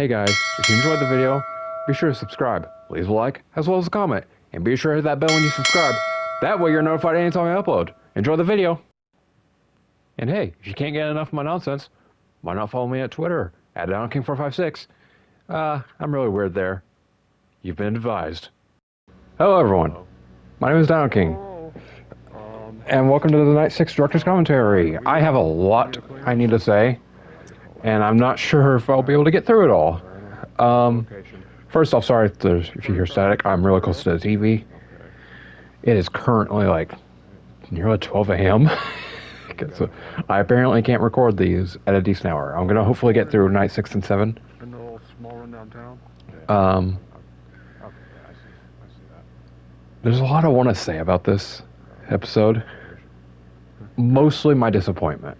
Hey guys, if you enjoyed the video, be sure to subscribe, leave a like, as well as a comment, and be sure to hit that bell when you subscribe. That way you're notified anytime I upload. Enjoy the video! And hey, if you can't get enough of my nonsense, why not follow me at Twitter, at DonaldKing456. I'm really weird there. You've been advised. Hello everyone, my name is Donald King, and welcome to the Night 6 Director's Commentary. I have a lot I need to say, and I'm not sure if I'll be able to get through it all. First off, sorry if you hear static. I'm really close to the TV. It is currently like nearly 12 a.m. So I apparently can't record these at a decent hour. I'm gonna hopefully get through Night 6 and 7. In the little small one downtown? There's a lot I want to say about this episode. Mostly my disappointment.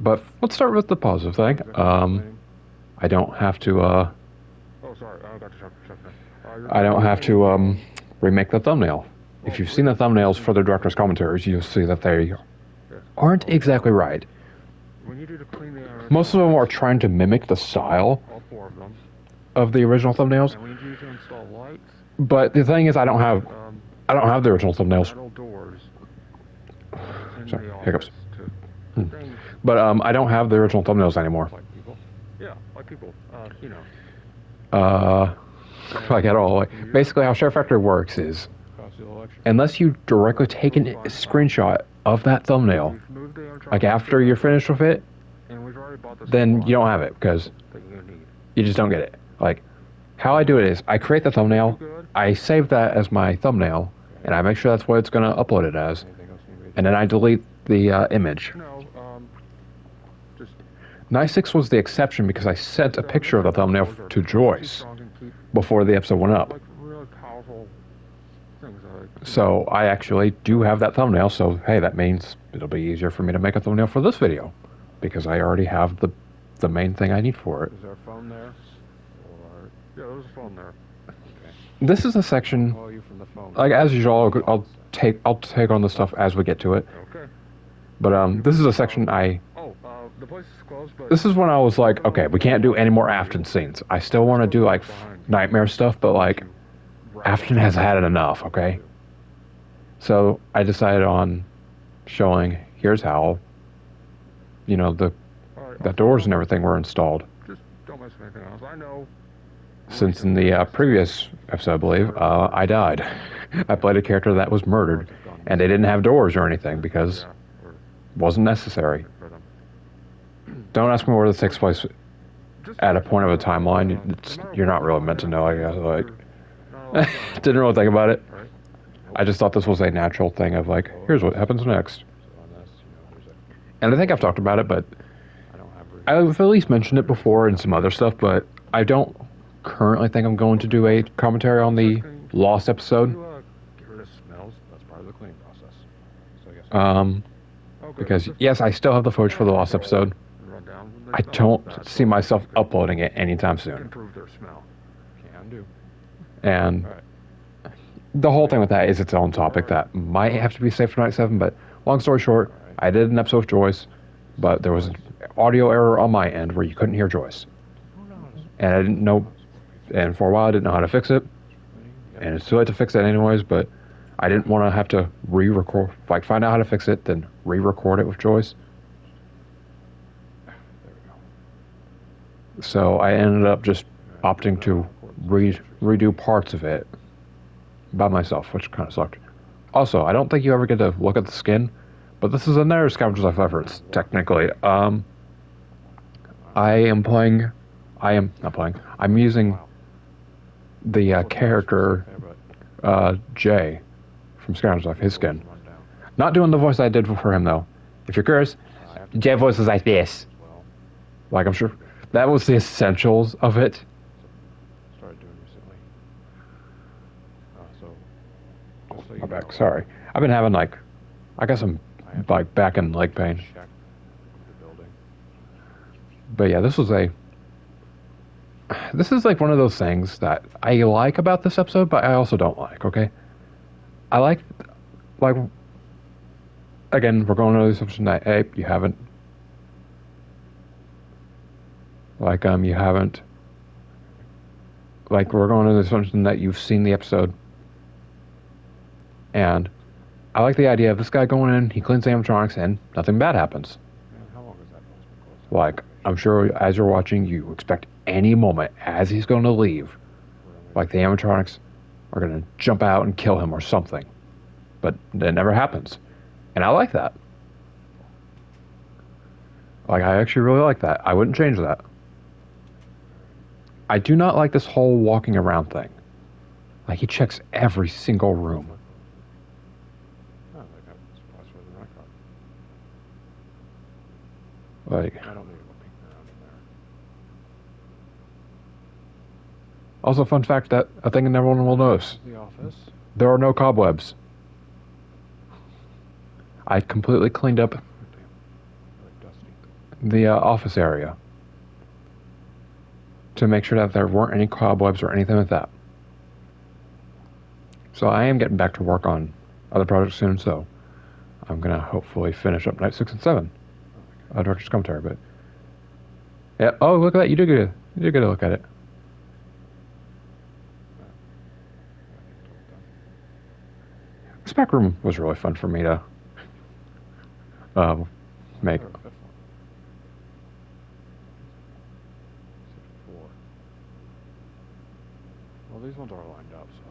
But let's start with the positive thing. I don't have to, Oh, sorry. I got to check that. I don't have to, remake the thumbnail. If you've seen the thumbnails for the director's commentaries, you'll see that they aren't exactly right. Most of them are trying to mimic the style of the original thumbnails. But the thing is, I don't have the original thumbnails. Sorry, hiccups. But I don't have the original thumbnails anymore. Yeah, like people, you know. Like at all. Like, basically, how Share Factory works is, unless you directly take a screenshot of that thumbnail, like after you're finished with it, then you don't have it because you just don't get it. Like, how I do it is, I create the thumbnail, I save that as my thumbnail, and I make sure that's what it's going to upload it as, and then I delete the image. Night 6 was the exception because I sent a picture of the thumbnail to Joyce before the episode went up. So I actually do have that thumbnail, so hey, that means it'll be easier for me to make a thumbnail for this video because I already have the main thing I need for it. Is there a phone there? Yeah, there's a phone there. This is a section, like as usual, I'll take on the stuff as we get to it. Okay. But this is a section the place is closed, but this is when I was like, okay, we can't do any more Afton scenes. I still want to do like nightmare stuff, but like Afton has had it enough, okay? So I decided on showing here's how, you know, the doors and everything were installed. Just don't mess with anything else. I know. Since in the previous episode, I believe, I died. I played a character that was murdered, and they didn't have doors or anything because it wasn't necessary. Don't ask me where this takes place at a point of a timeline. You're not really meant to know, I guess. Like, didn't really think about it. I just thought this was a natural thing of like, here's what happens next. And I think I've talked about it, but I've at least mentioned it before in some other stuff, but I don't currently think I'm going to do a commentary on the Lost episode. Because yes, I still have the footage for the Lost episode. I don't see myself uploading it anytime soon. And the whole thing with that is its own topic that might have to be saved for Night 7, but long story short, I did an episode with Joyce, but there was an audio error on my end where you couldn't hear Joyce. And I didn't know, and for a while I didn't know how to fix it, and it's too late to fix it anyways, but I didn't want to have to re-record, like find out how to fix it, then re-record it with Joyce. So I ended up just opting to redo parts of it by myself, which kind of sucked. Also, I don't think you ever get to look at the skin, but this is another Scavenger's Life efforts, technically. I'm using the character, Jay, from Scavenger's Life, his skin. Not doing the voice I did for him, though. If you're curious, Jay voices like this. Like, I'm sure that was the essentials of it. My back, sorry. I've been having like, I got some like back and leg pain. But yeah, this is like one of those things that I like about this episode, but I also don't like, okay? I like, again, we're going to this episode tonight. Hey, you haven't Like, you haven't... Like, we're going to the assumption that you've seen the episode. And I like the idea of this guy going in, he cleans the animatronics, and nothing bad happens. Man, how long is that supposed to be closed? Like, I'm sure as you're watching, you expect any moment as he's going to leave, like the animatronics are going to jump out and kill him or something. But it never happens. And I like that. Like, I actually really like that. I wouldn't change that. I do not like this whole walking around thing. Like, he checks every single room. Oh, they got spots for the record. Like, I don't need to go peeking around in there. also, fun fact that a thing everyone will notice. The office. There are no cobwebs. I completely cleaned up Oh, damn. Like dusty. the office area to make sure that there weren't any cobwebs or anything like that. So I am getting back to work on other projects soon, so I'm going to hopefully finish up Night 6 and 7. Director's commentary, but... Yeah, oh, look at that, you did get a look at it. This back room was really fun for me to make. Third, fifth one. Except 4. Well, these ones are lined up, so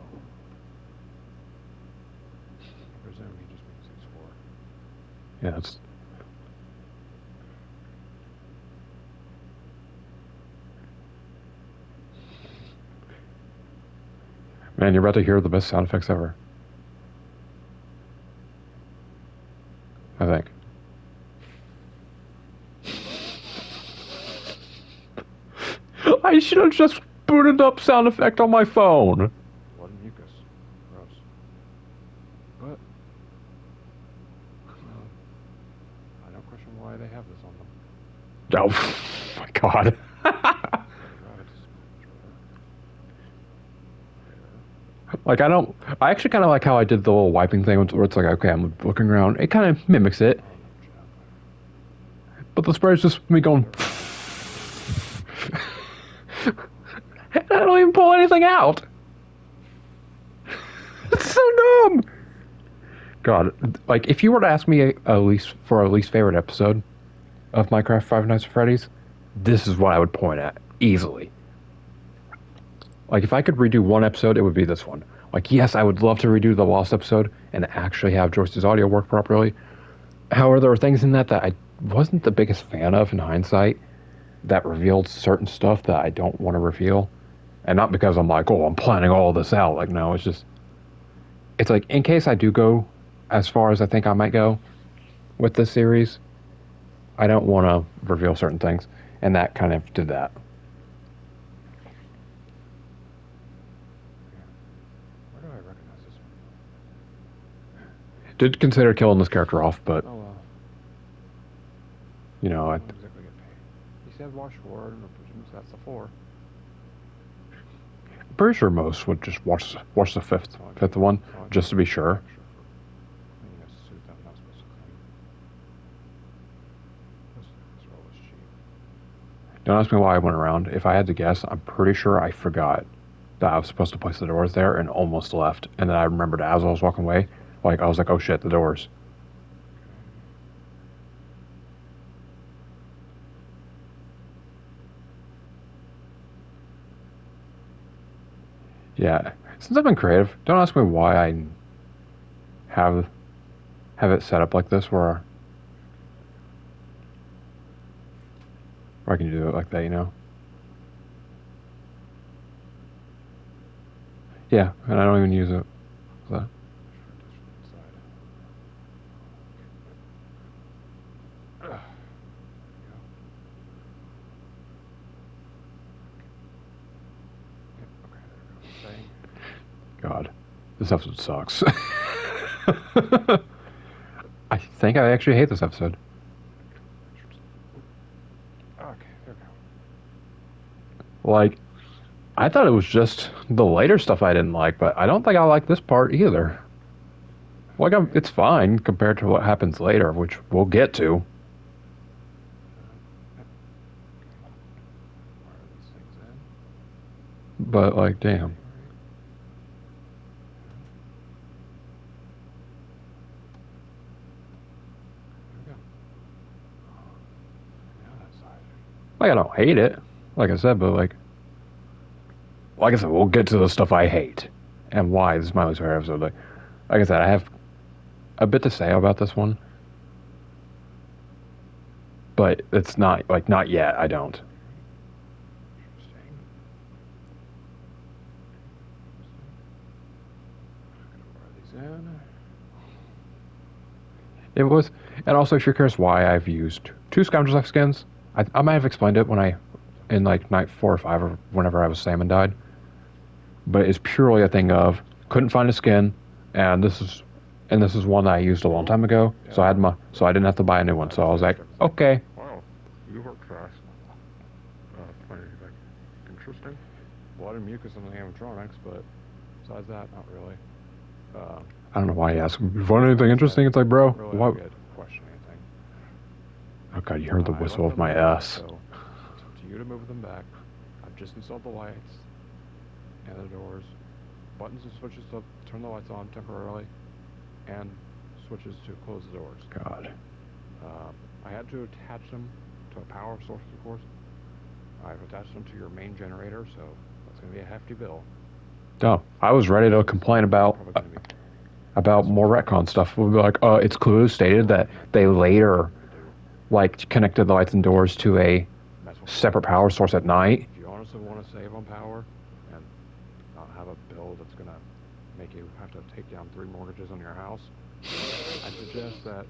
I presume he just means these 4. Yeah, it's... Man, you're about to hear the best sound effects ever. I think. I should have just booted up sound effect on my phone. Blood and mucus. Gross. But I don't question why they have this on them. Oh, my God. Like, I actually kind of like how I did the little wiping thing where it's like, okay, I'm looking around. It kind of mimics it. But the spray is just me going... I don't even pull anything out. It's so dumb. God, like, if you were to ask me a least favorite episode of Minecraft Five Nights at Freddy's, this is what I would point at, easily. Like, if I could redo one episode, it would be this one. Like, yes, I would love to redo the Lost episode and actually have Joyce's audio work properly. However, there were things in that I wasn't the biggest fan of in hindsight that revealed certain stuff that I don't want to reveal. And not because I'm like, oh, I'm planning all this out. Like, no, it's just... It's like, in case I do go as far as I think I might go with this series, I don't want to reveal certain things. And that kind of did that. Where do I recognize this one? Did consider killing this character off, but, Oh well. you know, I don't exactly get paid. He said wash forward, and I presume that's the 4. I'm pretty sure most would just watch the fifth one, just to be sure. Don't ask me why I went around. If I had to guess, I'm pretty sure I forgot that I was supposed to place the doors there and almost left. And then I remembered as I was walking away, like, I was like, oh shit, the doors. Yeah, since I've been creative, don't ask me why I have it set up like this, where I can do it like that, you know? Yeah, and I don't even use it. So. God, this episode sucks. I think I actually hate this episode. Okay, there we go. Like, I thought it was just the later stuff I didn't like, but I don't think I like this part either. Like, it's fine compared to what happens later, which we'll get to. But, like, damn. Like, I don't hate it, like I said, but, like I said, we'll get to the stuff I hate and why this is my least favorite episode. Like I said, I have a bit to say about this one, but it's not, like, not yet. I don't. It was, and also if you're curious why I've used two Scoundrels Life skins, I might have explained it when in like night 4 or 5 or whenever I was Salmon died, but it's purely a thing of couldn't find a skin, and this is one that I used a long time ago, so I didn't have to buy a new one, so I was like, okay. Wow, you work fast. Pretty like interesting. A lot of mucus in the animatronics, but besides that, not really. I don't know why you ask. You find anything interesting? It's like, bro, Really what? good question anything. Oh god, you heard the I whistle left of my them there, ass. So it's up to you to move them back. I've just installed the lights and the doors, buttons and switches to turn the lights on temporarily, and switches to close the doors. God. I had to attach them to a power source, of course. I've attached them to your main generator, so that's going to be a hefty bill. Oh, I was ready to complain about more retcon stuff. We'll be like, it's clearly stated that they later, like, connected the lights and doors to a separate power source at night. If you honestly want to save on power and not have a bill that's going to make you have to take down 3 mortgages on your house, I suggest that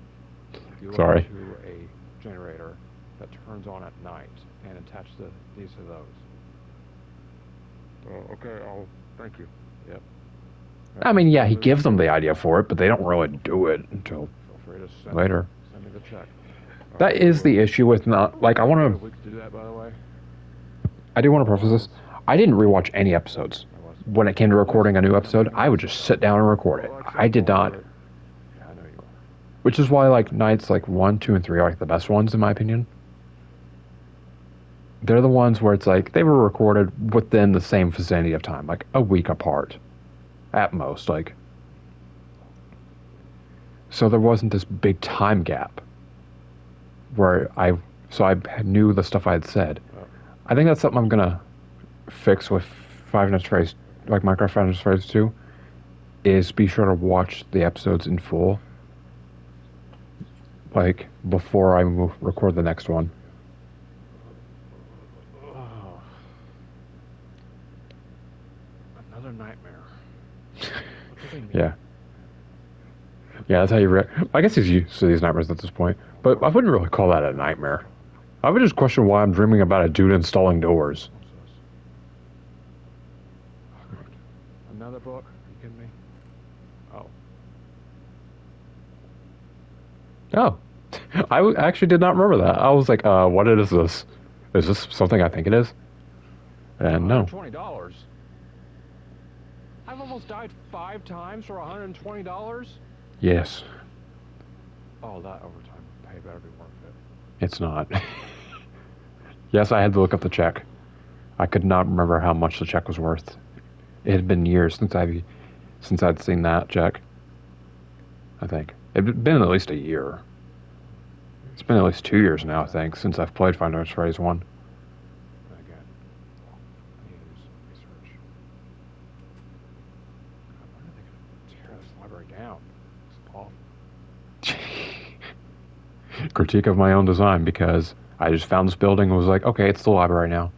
you look into a generator that turns on at night and attach these to those. Okay, thank you. Yep. I mean, yeah, he gives them the idea for it, but they don't really do it until later. Send me the check. That is the issue with not, like, I want We could do that, by the way. I do want to preface this. I didn't rewatch any episodes. When it came to recording a new episode, I would just sit down and record it. I did not. Yeah, I know you are. Which is why, like, nights like 1, 2, and 3 are like the best ones, in my opinion. They're the ones where it's like they were recorded within the same vicinity of time, like a week apart, at most. Like, so there wasn't this big time gap where I knew the stuff I had said. I think that's something I'm gonna fix with Five Nights at Freddy's, like Minecraft Five Nights at Freddy's 2, is be sure to watch the episodes in full, like before I record the next one. Another nightmare. Yeah. Yeah, that's how you I guess he's used to these nightmares at this point, but I wouldn't really call that a nightmare. I would just question why I'm dreaming about a dude installing doors. Another book? Are you kidding me? Oh. Actually did not remember that. I was like, what is this? Is this something I think it is? And no. $120? I've almost died 5 times for $120? Yes. Oh, that overtime pay better be worth it. It's not. Yes, I had to look up the check. I could not remember how much the check was worth. It had been years since I'd seen that check. I think. It'd been at least a year. It's been at least 2 years now, I think, since I've played Five Nights at Freddy's 1. Again, I need to do some research. God, when are they going to tear this library down? It's awful. Critique of my own design, because I just found this building and was like, okay, it's the library now.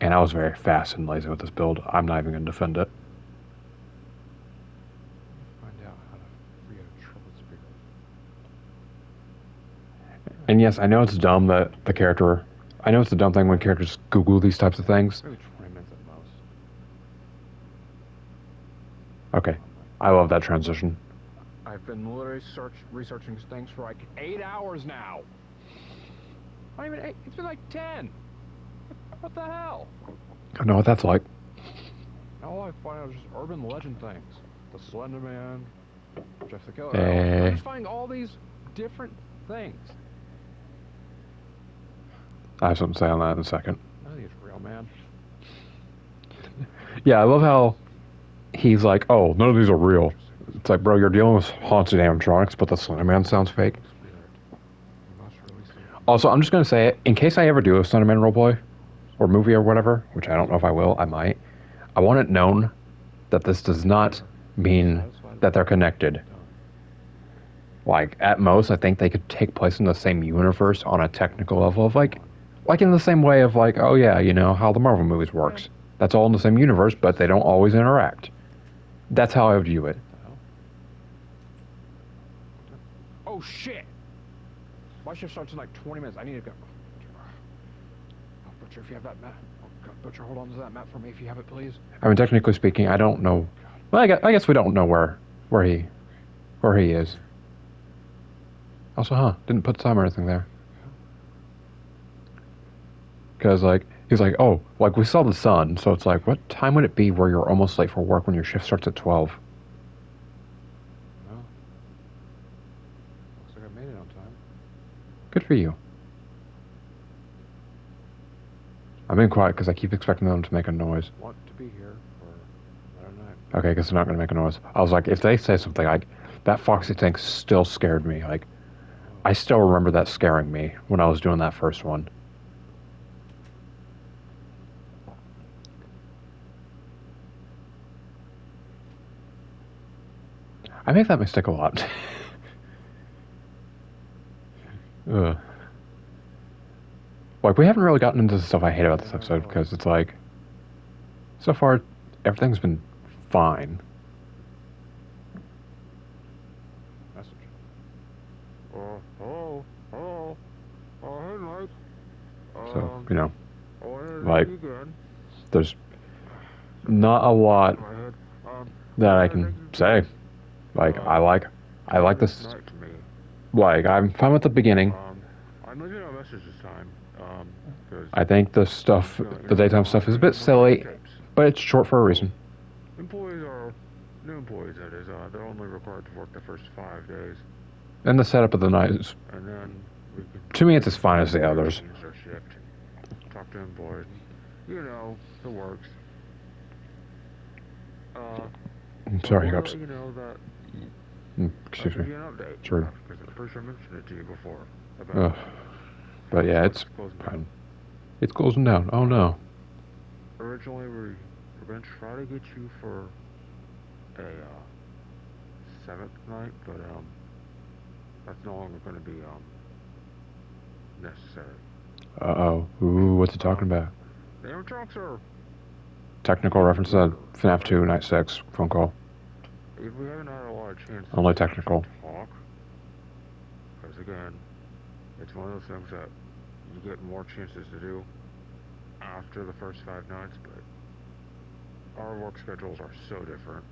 And I was very fast and lazy with this build. I'm not even going to defend it. Find out how to free a triple speaker. And yes, I know it's dumb that I know it's a dumb thing when characters Google these types of things. Maybe 20 minutes at most. Okay. I love that transition. I've been literally researching things for like 8 hours now. Not even 8. It's been like 10. What the hell? I know what that's like. All I find out is just urban legend things. The Slender Man, Jeff the Killer. Eh. I'm just finding all these different things. I have something to say on that in a second. I think it's real, man. Yeah, I love how he's like, oh, none of these are real. It's like, bro, you're dealing with haunted animatronics, but the Slender Man sounds fake. Also, I'm just gonna say it, in case I ever do a Slender Man roleplay, or movie or whatever, which I don't know if I will, I might, I want it known that this does not mean that they're connected. Like, at most, I think they could take place in the same universe on a technical level of, like in the same way of, like, oh yeah, you know, how the Marvel movies works. That's all in the same universe, but they don't always interact. That's how I view it. Oh shit! My shift starts in like 20 minutes. I need to go. Oh, Butcher, if you have that map. Oh, God, Butcher, hold on to that map for me if you have it, please. I mean, technically speaking, I don't know. Well, I guess we don't know where he is. Also, didn't put time or anything there. Because, like, he's like, oh, like, we saw the sun, so it's like, what time would it be where you're almost late for work when your shift starts at 12? Well, looks like I made it on time. Good for you. I'm being quiet because I keep expecting them to make a noise. Want to be here for another night. Okay, because they're not going to make a noise. I was like, if they say something, like, that Foxy tank still scared me. Like, I still remember that scaring me when I was doing that first one. I make that mistake a lot. Ugh. Like, we haven't really gotten into the stuff I hate about this episode, because it's like, so far, everything's been fine. Message. Hello? Hello? Hey, Mike. So, you know, Oh, like, there's not a lot that I can say. Like, I like this. Like, I'm fine with the beginning. I'm leaving a message this time. I think the stuff, the daytime stuff is a bit silly, but it's short for a reason. Employees are, new employees that is, they're only required to work the first 5 days. And the setup of the night is, And then we can, to me, it's as fine as the others. Talk to employees. You know, the works. I'm sorry, hiccups. You know that. Excuse me. Give you an update. Sure. Because I'm pretty sure I mentioned it to you before. About But yeah, it's fine. It's closing down. Oh no. Originally, we're going to try to get you for a 7th night, but that's no longer going to be necessary. Uh-oh. Ooh, what's he talking about? The animatronics are... Technical reference to FNAF 2 Night 6 phone call. We haven't had a lot of chances Only technical. to talk. Because again, it's one of those things that you get more chances to do after the first 5 nights, but our work schedules are so different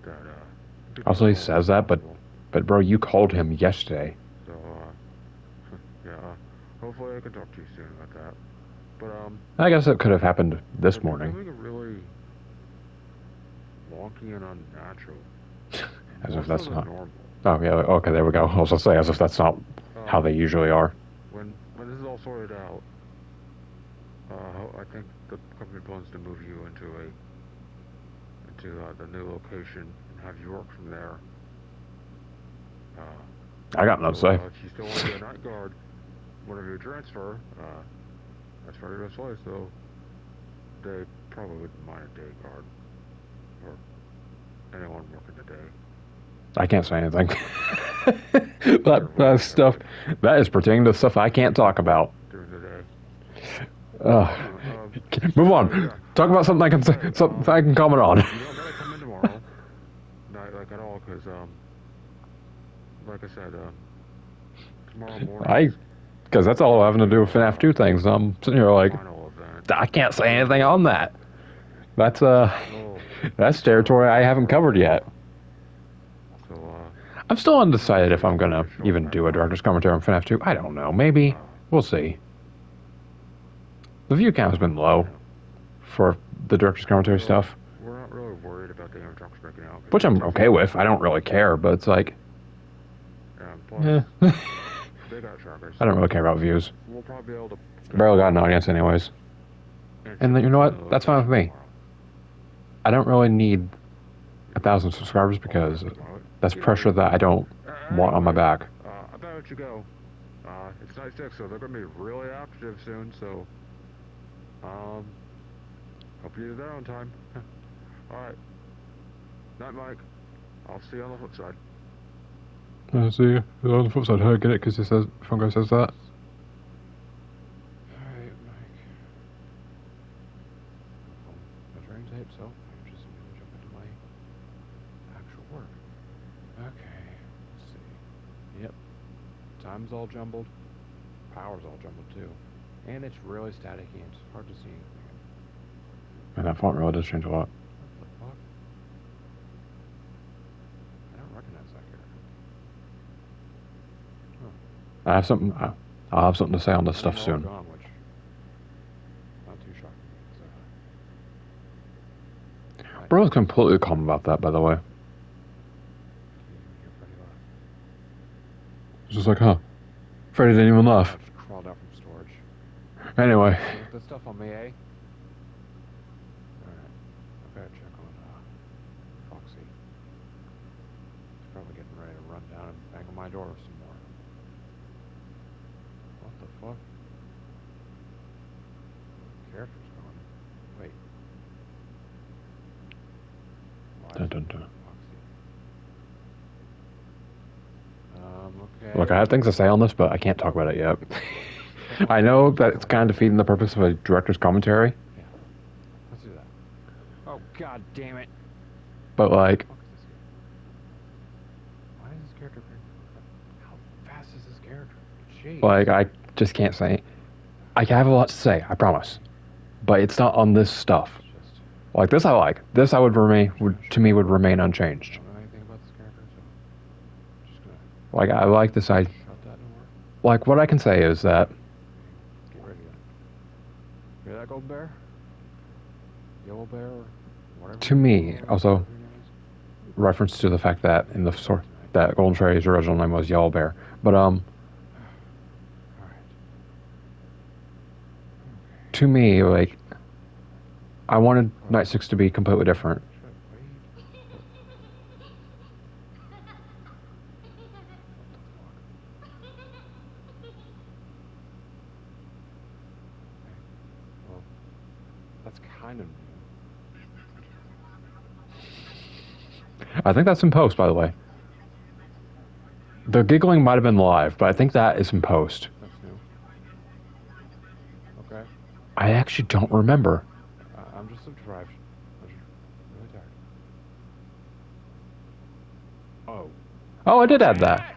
that Also, he says that, but bro, you called him yesterday. So yeah, hopefully I can talk to you soon about that. But I guess it could have happened this morning. It's becoming really wonky and unnatural. As if that's not normal. Oh yeah, okay, there we go. I was gonna say, as if that's not how they usually are. When this is all sorted out, I think the company plans to move you into the new location and have you work from there. I got nothing to say. If you still want to be a night guard, whenever you transfer, that's very best way. So they probably wouldn't mind a day guard or anyone working the day. I can't say anything. that stuff, that is pertaining to stuff I can't talk about. During the day. Move on. Talk about something I can say, something I can comment on. You don't gotta come in tomorrow, not like at all, because like I said, tomorrow morning. Because that's all having to do with FNAF 2 things. I'm sitting here like, I can't say anything on that. That's territory I haven't covered yet. I'm still undecided if I'm gonna even do a director's commentary on FNAF 2. I don't know. Maybe. We'll see. The view count has been low for the director's commentary stuff. We're not really worried about the animatronics breaking out. Which I'm okay with. I don't really care, but it's like... Plus, they got trackers. I don't really care about views. We'll probably be able to... Barely got an audience anyways. And you know what? That's fine with me. I don't really need 1,000 subscribers because that's pressure that I don't want on my back. I better let you go. It's night 6, so they're gonna be really active soon. So, hope you're there on time. All right. Night, Mike. I'll see you on the flip side. I see you on the flip side. I get it because he says, Fungo says that. Alright, Mike. Measuring tape, so I'm just gonna jump into my actual work. Okay, let's see. Yep. Time's all jumbled. Power's all jumbled too. And it's really staticky and it's hard to see anything. And that font really does change a lot. What the fuck? I don't recognize that character. I have something. I'll have something to say on this stuff soon. Gone, which not too shocking. So. Bro's completely calm about that, by the way. It's just like, huh? Freddy didn't even laugh. I just crawled out from storage. Anyway. This stuff on me, eh? Alright. I better check on Foxy. He's probably getting ready to run down and bang on my door some more. What the fuck? Character's gone. Wait. Dun, dun, dun. Okay. Look, I have things to say on this, but I can't talk about it yet. I know that it's kind of defeating the purpose of a director's commentary. Yeah. Let's do that. Oh, god damn it. But, like... Why is this character... How fast is this character? Jeez. Like, I just can't say... I have a lot to say, I promise. But it's not on this stuff. Like, this I like. This I would remain... to me, would remain unchanged. I don't know anything about this character, so... I'm just gonna... Like, I like this... Shut that door. Like, what I can say is that... Get ready then. Hear that, Gold Bear? Yellow Bear? Or whatever. To me, also... reference to the fact that in the source... that Golden Freddy's original name was Yellow Bear. But, to me, like... I wanted Night 6 to be completely different. Well, that's kind of new. I think that's in post, by the way. The giggling might have been live, but I think that is in post. That's new. Okay. I actually don't remember. I'm just deprived. I'm just really tired. Oh. Oh, I did add that.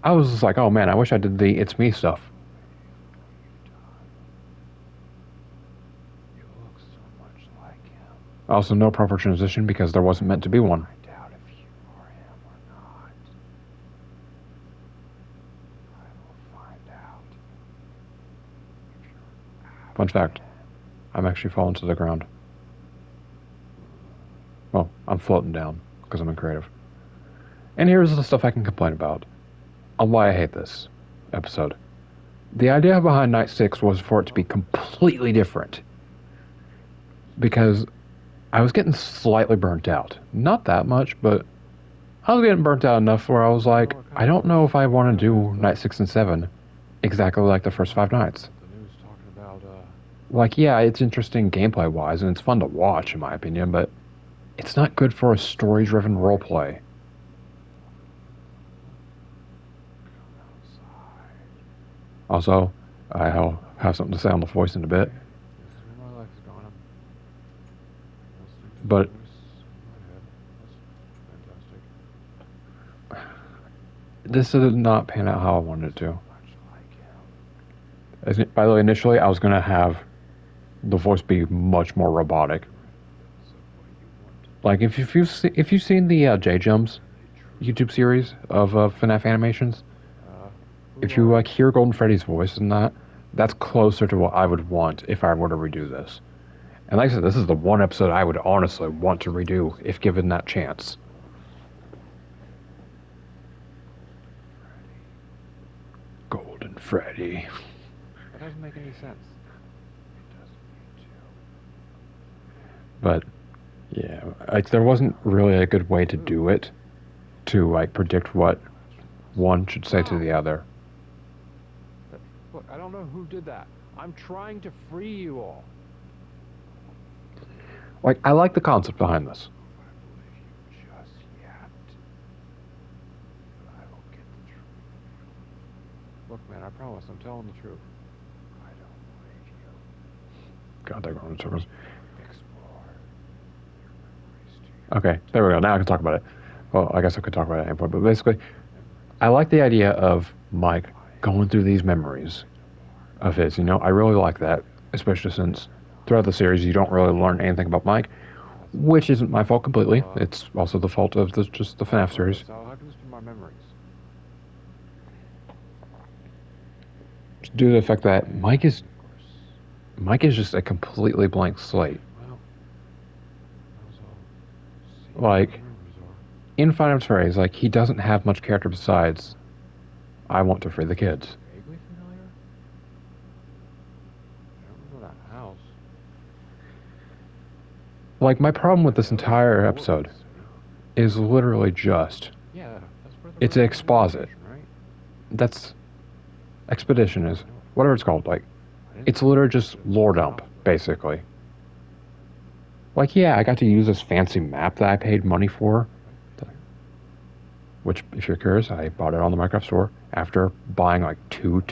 I was just like, oh man, I wish I did the It's Me stuff. You look so much like him. Also, no proper transition because there wasn't meant to be one. I doubt if you are him or not. I will find out. Fun fact, I'm actually falling to the ground. Well, I'm floating down because I'm in creative. And here's the stuff I can complain about on why I hate this episode. The idea behind Night 6 was for it to be completely different. Because I was getting slightly burnt out. Not that much, but I was getting burnt out enough where I was like, I don't know if I want to do Night 6 and 7 exactly like the first 5 nights. The news talking about, Like, yeah, it's interesting gameplay-wise, and it's fun to watch, in my opinion, but it's not good for a story-driven roleplay. Also, I'll have something to say on the voice in a bit. my legs gone. I'm listening to But- the news in my head. That's fantastic. This did not pan out how I wanted it to. Much like him. By the way, initially, I was going to have the voice be much more robotic. So what do you want? Like, if you've seen the J-Jumps YouTube series of FNAF animations, if you hear Golden Freddy's voice in that, that's closer to what I would want if I were to redo this. And like I said, this is the one episode I would honestly want to redo if given that chance. Golden Freddy. That doesn't make any sense. But yeah, like there wasn't really a good way to do it to like predict what one should say to the other. Look, I don't know who did that. I'm trying to free you all. Like, I like the concept behind this. Just yet. I will get the truth. Look, man, I promise I'm telling the truth. I don't believe you. God, they're going in circles. Explore your memories to your Okay, there we go. Now I can talk about it. Well, I guess I could talk about it at any point, but basically, I like the idea of Mike going through these memories of his. You know, I really like that, especially since throughout the series you don't really learn anything about Mike, which isn't my fault completely. It's also the fault of just the FNAF series. So how can this be my memories? Due to the fact that Mike is just a completely blank slate. Like, in Final Phrase, like, he doesn't have much character besides, I want to free the kids. Vaguely familiar? I don't remember that house. Like, my problem with this entire episode is literally just, Yeah, that's where it's an exposit. right? That's, expedition is, whatever it's called, like, it's literally just lore dump, basically. Like, yeah, I got to use this fancy map that I paid money for, which, if you're curious, I bought it on the Minecraft store after buying like two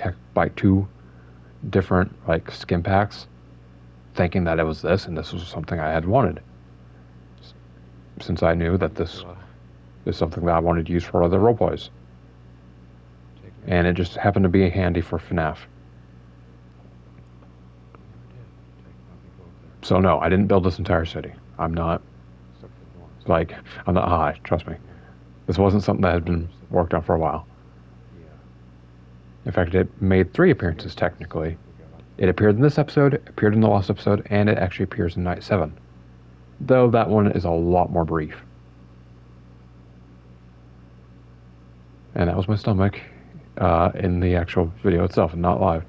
different like skin packs, thinking that it was this and this was something I had wanted. Since I knew that this is something that I wanted to use for other roleplays, and it just happened to be handy for FNAF. So no, I didn't build this entire city. I'm not high, trust me. This wasn't something that had been worked on for a while. In fact, it made 3 appearances technically. It appeared in this episode, appeared in the last episode, and it actually appears in Night 7. Though that one is a lot more brief. And that was my stomach in the actual video itself, and not live.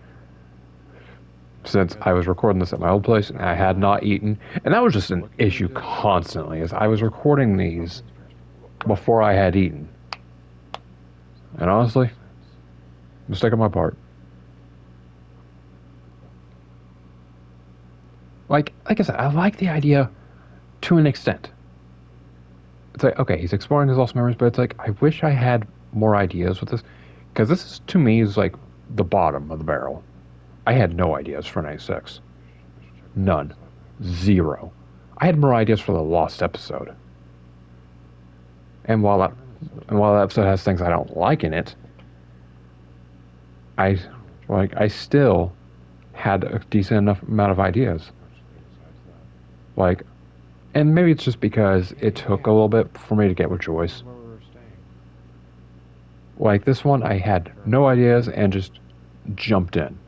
Since I was recording this at my old place and I had not eaten, and that was just an issue constantly, as I was recording these before I had eaten. And honestly, mistake on my part. Like I said, I like the idea to an extent. It's like, okay, he's exploring his lost memories, but it's like, I wish I had more ideas with this. Because this, is, to me, is like the bottom of the barrel. I had no ideas for 96. None. 0. I had more ideas for the lost episode. And while that episode has things I don't like in it, I still had a decent enough amount of ideas. Like, and maybe it's just because it took a little bit for me to get with Joyce. Like this one, I had no ideas and just jumped in.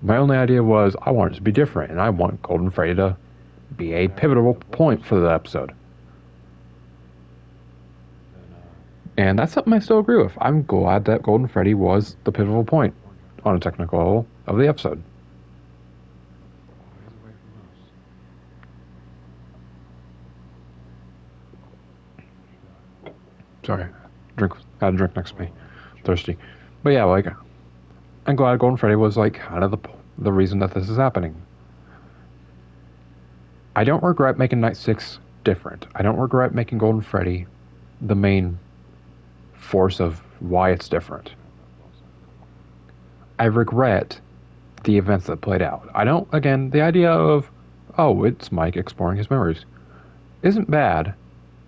My only idea was I want it to be different, and I want Golden Freddy to be a pivotal point for the episode. And that's something I still agree with. I'm glad that Golden Freddy was the pivotal point on a technical level of the episode. Sorry, had a drink next to me. Thirsty. But yeah, like, I'm glad Golden Freddy was like kind of the reason that this is happening. I don't regret making Night 6 different. I don't regret making Golden Freddy the main force of why it's different. I regret the events that played out. I don't, again, the idea of, oh, it's Mike exploring his memories isn't bad,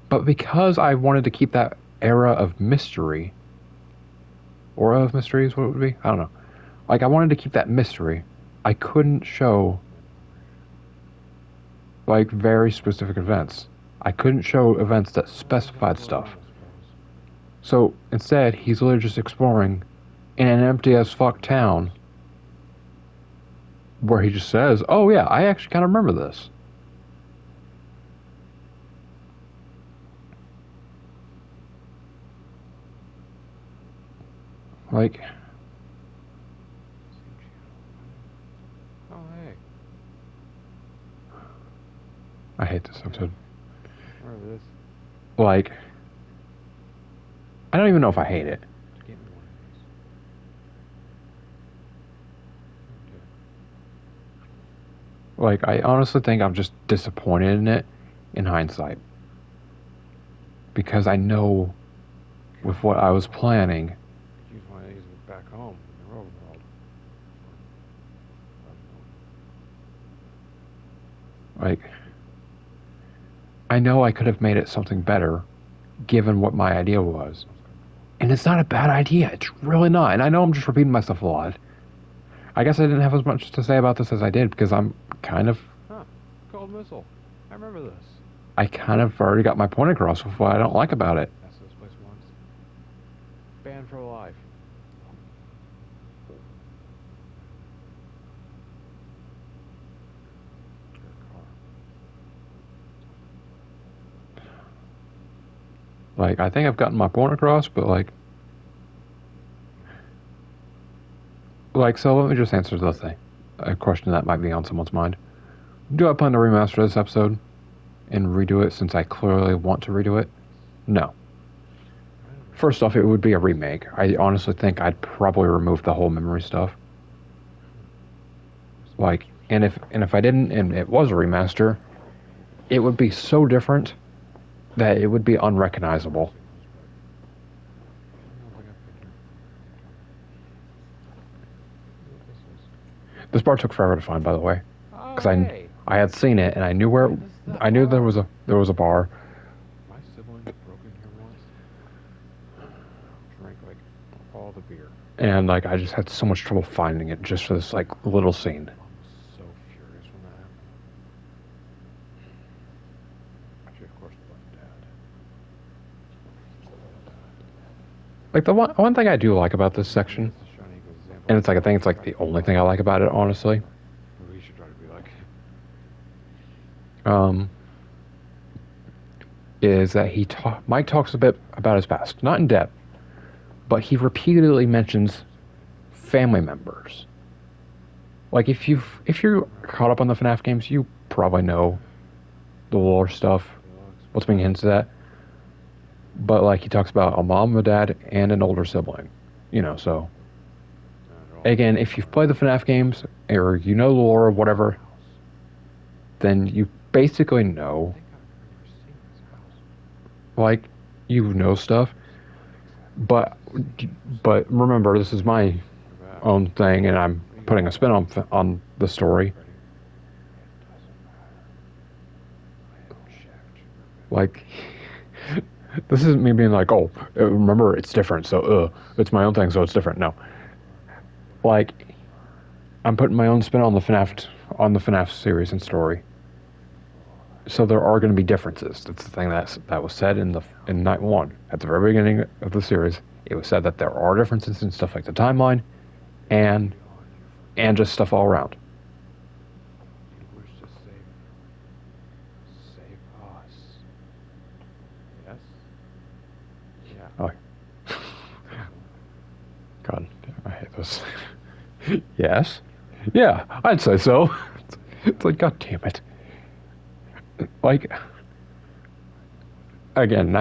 but because I wanted to keep that era of mystery, aura of mystery is what it would be? I don't know. Like, I wanted to keep that mystery. I couldn't show, like, very specific events. I couldn't show events that specified stuff. So, instead, he's literally just exploring in an empty-as-fuck town where he just says, oh yeah, I actually kind of remember this. Like, I hate this episode. Remember this? Like, I don't even know if I hate it. Get me one of these. Like, I honestly think I'm just disappointed in it in hindsight. Because I know with what I was planning. Use one of these back home in the real world. Like, I know I could have made it something better given what my idea was. And it's not a bad idea. It's really not. And I know I'm just repeating myself a lot. I guess I didn't have as much to say about this as I did because I'm kind of... Cold missile. I remember this. I kind of already got my point across with what I don't like about it. That's this place once. Banned for life. Like, I think I've gotten my point across, but so let me just answer this thing. A question that might be on someone's mind. Do I plan to remaster this episode and redo it since I clearly want to redo it? No. First off, it would be a remake. I honestly think I'd probably remove the whole memory stuff. Like, and if I didn't, and it was a remaster, it would be so different that it would be unrecognizable. This bar took forever to find, by the way, because I had seen it and I knew there was a bar. My sibling broke in here once. Drank like all the beer. And like I just had so much trouble finding it just for this like little scene. I'm so furious when that happened. Actually, of course, blame Dad. Like the one thing I do like about this section, and it's like I think it's like the only thing I like about it, honestly. We should try to be like. Is that Mike talks a bit about his past, not in depth, but he repeatedly mentions family members. Like if you're caught up on the FNAF games, you probably know the lore stuff, what's being hinted at. But like he talks about a mom, a dad, and an older sibling, so. Again, if you've played the FNAF games, or you know the lore or whatever, then you basically know, like, you know stuff. But remember, this is my own thing, and I'm putting a spin on the story. Like, this isn't me being like, oh, remember, it's different, so, it's my own thing, so it's different. No. Like, I'm putting my own spin on the FNAF series and story. So there are going to be differences. That's the thing that was said in night one at the very beginning of the series. It was said that there are differences in stuff like the timeline, and just stuff all around. You wish to save us. Yes. Yeah. Oh. God, I hate this. Yes? Yeah, I'd say so. It's like, God damn it. Like, again,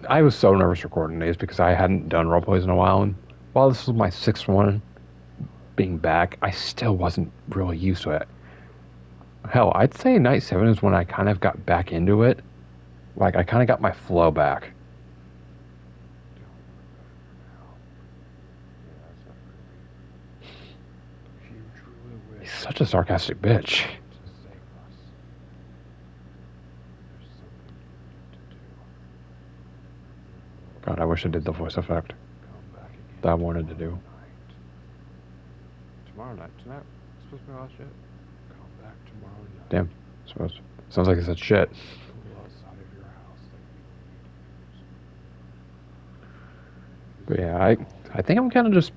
I was so nervous recording these because I hadn't done roleplays in a while, and while this was my sixth one being back, I still wasn't really used to it. Hell, I'd say night 7 is when I kind of got back into it. Like, I kind of got my flow back. He's such a sarcastic bitch. God, I wish I did the voice effect that I wanted to do. Tomorrow night. Tonight? Supposed to be last shit? Come back tomorrow night. Damn. Sounds like he said shit. But yeah, I think I'm kind of just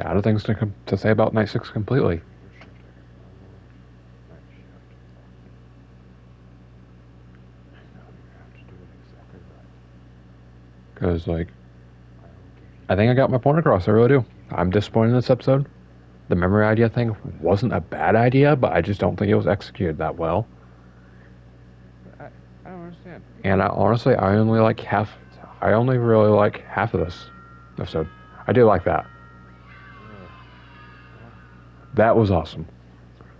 out of things to say about Night 6 completely. Because, like, I think I got my point across. I really do. I'm disappointed in this episode. The memory idea thing wasn't a bad idea, but I just don't think it was executed that well. And I only like half. I only really like half of this episode. I do like that. That was awesome.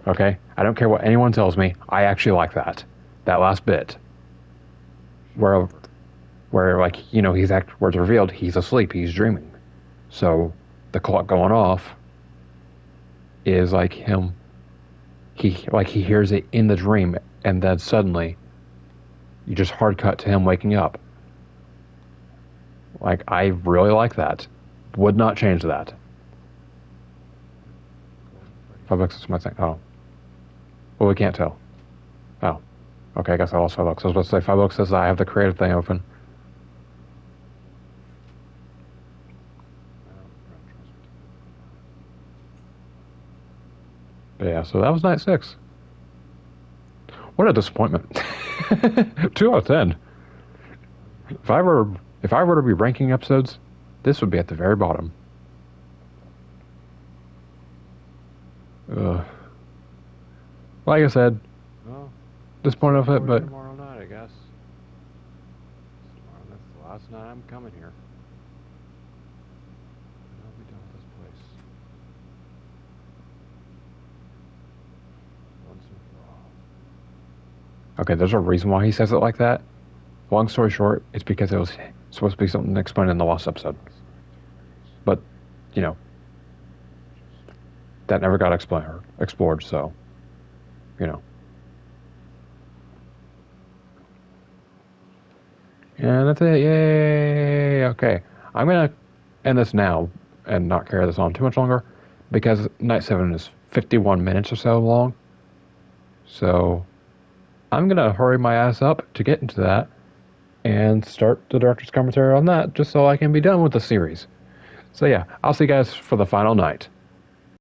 Okay? I don't care what anyone tells me. I actually like that. That last bit. Where like, you know, where it's revealed he's asleep, he's dreaming. So the clock going off is like him. He hears it in the dream, and then suddenly you just hard cut to him waking up. Like, I really like that. Would not change that. $5 is my thing. Oh. Well, we can't tell. Oh. Okay, I guess I lost $5. I was about to say $5 says I have the creative thing open. But yeah, so that was night 6. What a disappointment. 2 out of 10. If I were to be ranking episodes, this would be at the very bottom. Like I said, Well, disappointed with it, but tomorrow night, I guess. That's the last night I'm coming here. I'll be done with this place. Once and for all. okay, there's a reason why he says it like that. Long story short, it's because it was supposed to be something explained in the last episode. But, you know, that never got explored, so, you know. And that's it, yay! Okay, I'm gonna end this now and not carry this on too much longer, because Night 7 is 51 minutes or so long. So, I'm gonna hurry my ass up to get into that, and start the director's commentary on that, just so I can be done with the series. So yeah, I'll see you guys for the final night.